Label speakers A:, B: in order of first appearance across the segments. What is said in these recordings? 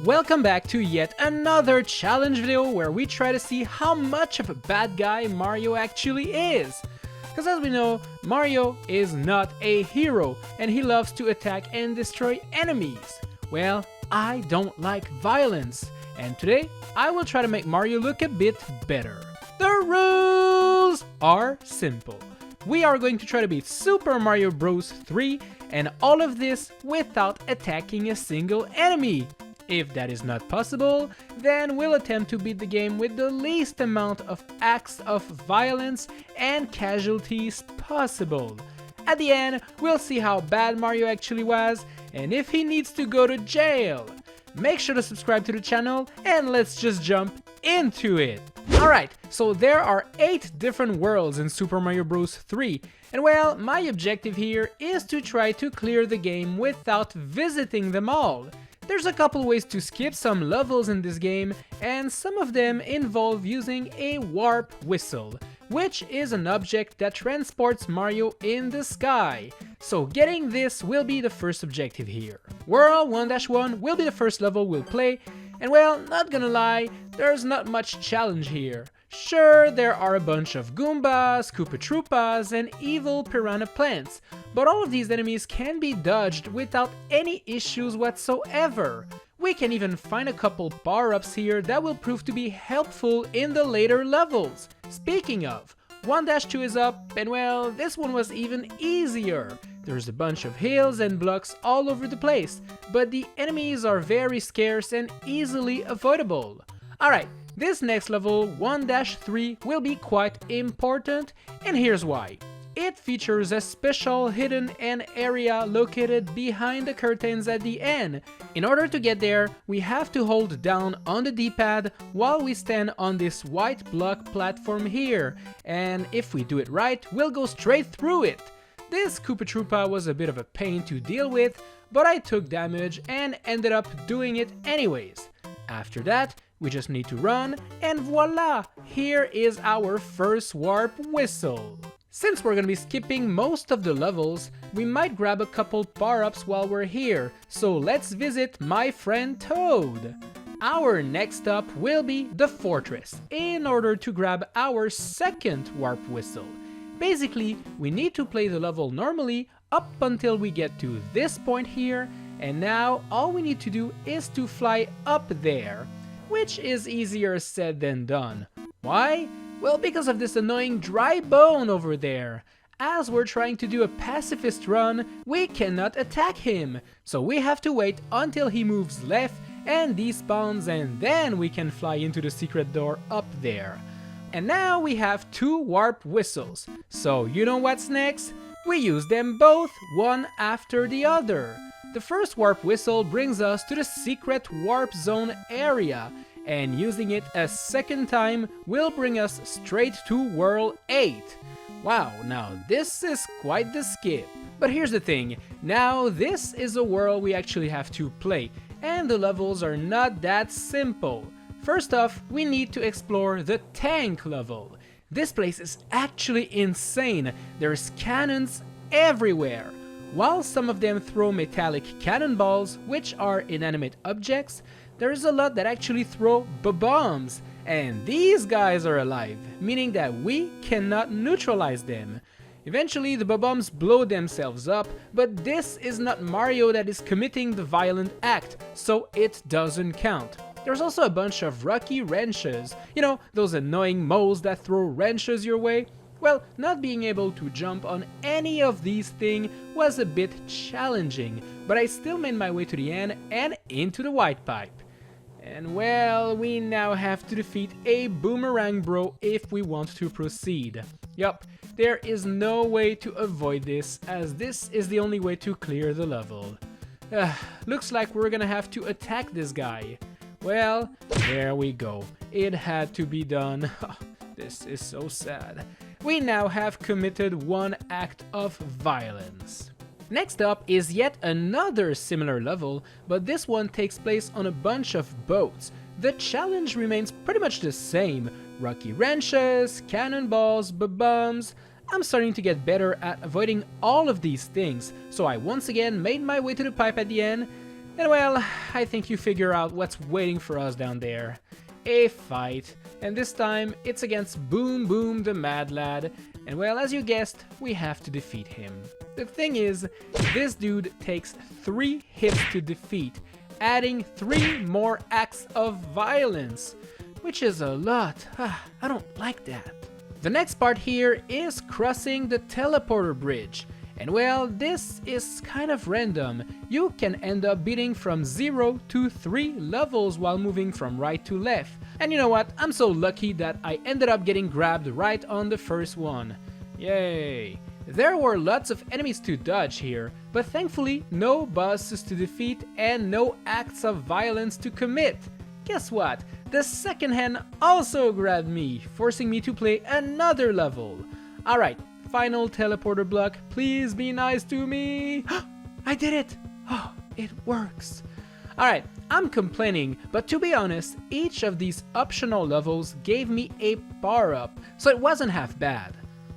A: Welcome back to yet another challenge video where we try to see how much of a bad guy Mario actually is. Because as we know, Mario is not a hero and he loves to attack and destroy enemies. Well, I don't like violence, and today I will try to make Mario look a bit better. The rules are simple. We are going to try to beat Super Mario Bros. 3 and all of this without attacking a single enemy. If that is not possible, then we'll attempt to beat the game with the least amount of acts of violence and casualties possible. At the end, we'll see how bad Mario actually was and if he needs to go to jail. Make sure to subscribe to the channel and let's just jump into it. Alright, so there are 8 different worlds in Super Mario Bros. 3, and well, my objective here is to try to clear the game without visiting them all. There's a couple ways to skip some levels in this game, and some of them involve using a warp whistle, which is an object that transports Mario in the sky. So getting this will be the first objective here. World 1-1 will be the first level we'll play, and well, not gonna lie, there's not much challenge here. Sure, there are a bunch of Goombas, Koopa Troopas, and evil piranha plants, but all of these enemies can be dodged without any issues whatsoever. We can even find a couple power-ups here that will prove to be helpful in the later levels. Speaking of, 1-2 is up, and well, this one was even easier. There's a bunch of hills and blocks all over the place, but the enemies are very scarce and easily avoidable. Alright, this next level, 1-3, will be quite important, and here's why. It features a special hidden end area located behind the curtains at the end. In order to get there, we have to hold down on the D-pad while we stand on this white block platform here, and if we do it right, we'll go straight through it. This Koopa Troopa was a bit of a pain to deal with, but I took damage and ended up doing it anyways. After that, we just need to run, and voila! Here is our first warp whistle. Since we're gonna be skipping most of the levels, we might grab a couple power-ups while we're here, so let's visit my friend Toad. Our next stop will be the fortress, in order to grab our second warp whistle. Basically, we need to play the level normally up until we get to this point here, and now all we need to do is to fly up there, which is easier said than done. Why? Well, because of this annoying dry bone over there. As we're trying to do a pacifist run, we cannot attack him, so we have to wait until he moves left and despawns, and then we can fly into the secret door up there. And now we have 2 warp whistles, so you know what's next? We use them both, one after the other. The first warp whistle brings us to the secret warp zone area, and using it a second time will bring us straight to World 8. Wow, now this is quite the skip. But here's the thing, now this is a world we actually have to play, and the levels are not that simple. First off, we need to explore the tank level. This place is actually insane, there's cannons everywhere. While some of them throw metallic cannonballs, which are inanimate objects, there's a lot that actually throw bombs, and these guys are alive, meaning that we cannot neutralize them. Eventually the bombs blow themselves up, but this is not Mario that is committing the violent act, so it doesn't count. There's also a bunch of rocky wrenches, you know, those annoying moles that throw wrenches your way. Well, not being able to jump on any of these things was a bit challenging, but I still made my way to the end and into the white pipe. And well, we now have to defeat a boomerang bro if we want to proceed. Yup, there is no way to avoid this, as this is the only way to clear the level. Looks like we're gonna have to attack this guy. Well, there we go. It had to be done. This is so sad. We now have committed one act of violence. Next up is yet another similar level, but this one takes place on a bunch of boats. The challenge remains pretty much the same. Rocky wrenches, cannonballs, bombs. I'm starting to get better at avoiding all of these things, so I once again made my way to the pipe at the end. And well, I think you figure out what's waiting for us down there. A fight, and this time it's against Boom Boom the Mad Lad, and well, as you guessed, we have to defeat him. The thing is, this dude takes 3 hits to defeat, adding 3 more acts of violence, which is a lot. I don't like that. The next part here is crossing the teleporter bridge. And well, this is kind of random. You can end up beating from 0 to 3 levels while moving from right to left. And you know what? I'm so lucky that I ended up getting grabbed right on the first one. Yay! There were lots of enemies to dodge here, but thankfully no bosses to defeat and no acts of violence to commit. Guess what? The second Hoenn also grabbed me, forcing me to play another level. Alright. Final teleporter block, please be nice to me. I did it! Oh, it works. Alright, I'm complaining, but to be honest, each of these optional levels gave me a power-up, so it wasn't half bad.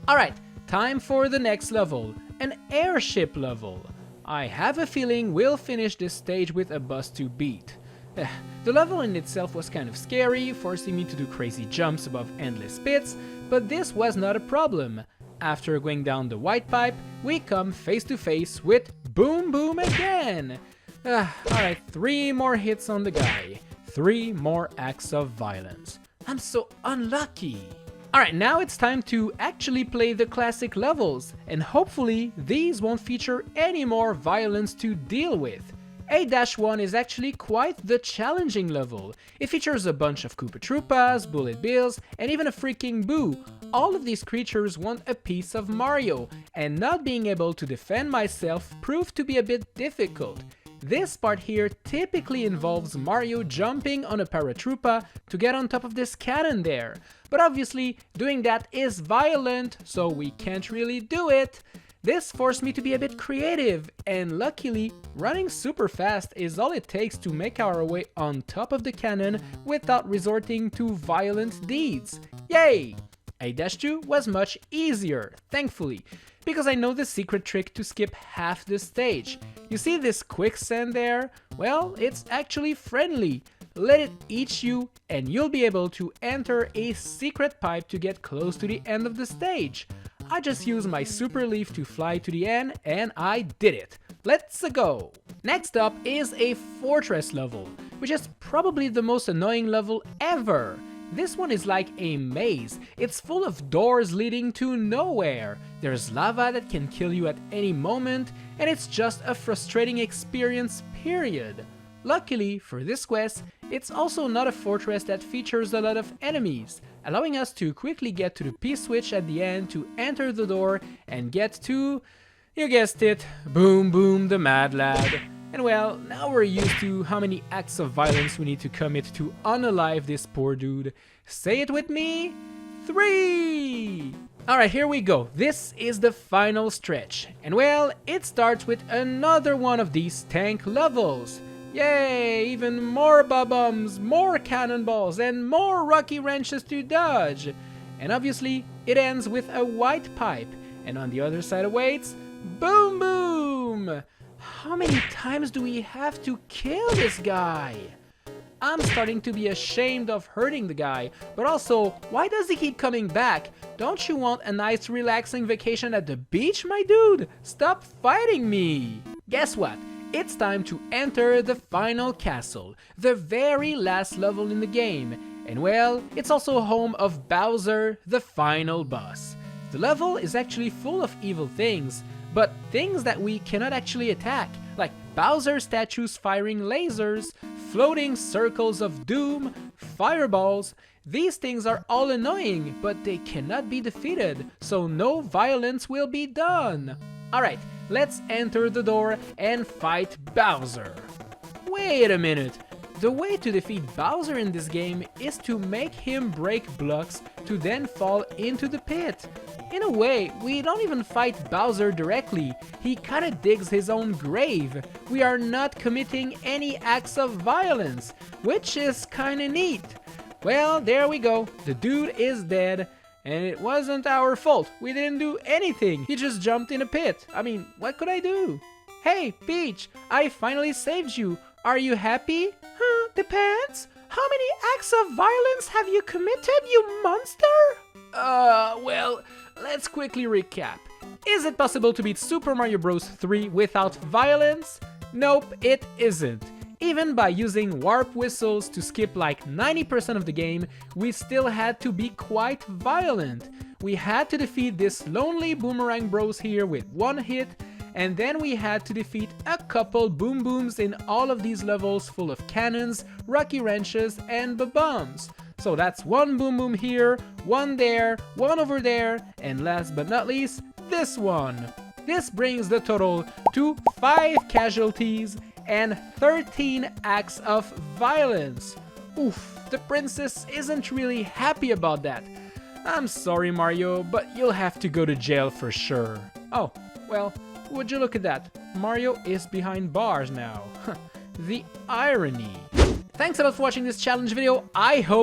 A: Alright, time for the next level, an airship level. I have a feeling we'll finish this stage with a boss to beat. The level in itself was kind of scary, forcing me to do crazy jumps above endless pits, but this was not a problem. After going down the white pipe, we come face to face with Boom Boom again! Alright, 3 more hits on the guy, 3 more acts of violence. I'm so unlucky! Alright, now it's time to actually play the classic levels, and hopefully these won't feature any more violence to deal with. A-1 is actually quite the challenging level. It features a bunch of Koopa Troopas, Bullet Bills, and even a freaking Boo. All of these creatures want a piece of Mario, and not being able to defend myself proved to be a bit difficult. This part here typically involves Mario jumping on a Paratroopa to get on top of this cannon there. But obviously, doing that is violent, so we can't really do it. This forced me to be a bit creative, and luckily, running super fast is all it takes to make our way on top of the cannon without resorting to violent deeds. Yay! A-2 was much easier, thankfully, because I know the secret trick to skip half the stage. You see this quicksand there? Well, it's actually friendly. Let it eat you, and you'll be able to enter a secret pipe to get close to the end of the stage. I just used my super leaf to fly to the end, and I did it. Let's go! Next up is a fortress level, which is probably the most annoying level ever. This one is like a maze. It's full of doors leading to nowhere. There's lava that can kill you at any moment, and it's just a frustrating experience, period. Luckily for this quest, it's also not a fortress that features a lot of enemies, allowing us to quickly get to the P-switch at the end to enter the door and get to, you guessed it, Boom Boom the Mad Lad. And well, now we're used to how many acts of violence we need to commit to unalive this poor dude. Say it with me, 3! Alright, here we go. This is the final stretch. And well, it starts with another one of these tank levels. Yay! Even more bob-ombs, more cannonballs, and more rocky wrenches to dodge. And obviously, it ends with a white pipe. And on the other side awaits Boom Boom! How many times do we have to kill this guy? I'm starting to be ashamed of hurting the guy, but also, why does he keep coming back? Don't you want a nice relaxing vacation at the beach, my dude? Stop fighting me! Guess what? It's time to enter the final castle, the very last level in the game. And well, it's also home of Bowser, the final boss. The level is actually full of evil things, but things that we cannot actually attack, like Bowser statues firing lasers, floating circles of doom, fireballs. These things are all annoying, but they cannot be defeated, so no violence will be done. Alright, let's enter the door and fight Bowser. Wait a minute. The way to defeat Bowser in this game is to make him break blocks to then fall into the pit. In a way, we don't even fight Bowser directly, he kinda digs his own grave. We are not committing any acts of violence, which is kinda neat. Well, there we go, the dude is dead, and it wasn't our fault, we didn't do anything, he just jumped in a pit. I mean, what could I do? Hey, Peach, I finally saved you. Are you happy? Depends. How many acts of violence have you committed, you monster? Well, let's quickly recap. Is it possible to beat Super Mario Bros. 3 without violence? Nope, it isn't. Even by using warp whistles to skip like 90% of the game, we still had to be quite violent. We had to defeat this lonely Boomerang Bros here with one hit, and then we had to defeat a couple Boom Booms in all of these levels full of cannons, rocky wrenches, and bombs. So that's one Boom Boom here, one there, one over there, and last but not least, this one. This brings the total to 5 casualties and 13 acts of violence. Oof, the princess isn't really happy about that. I'm sorry, Mario, but you'll have to go to jail for sure. Oh, well, would you look at that? Mario is behind bars now. The irony. Thanks a lot for watching this challenge video. I hope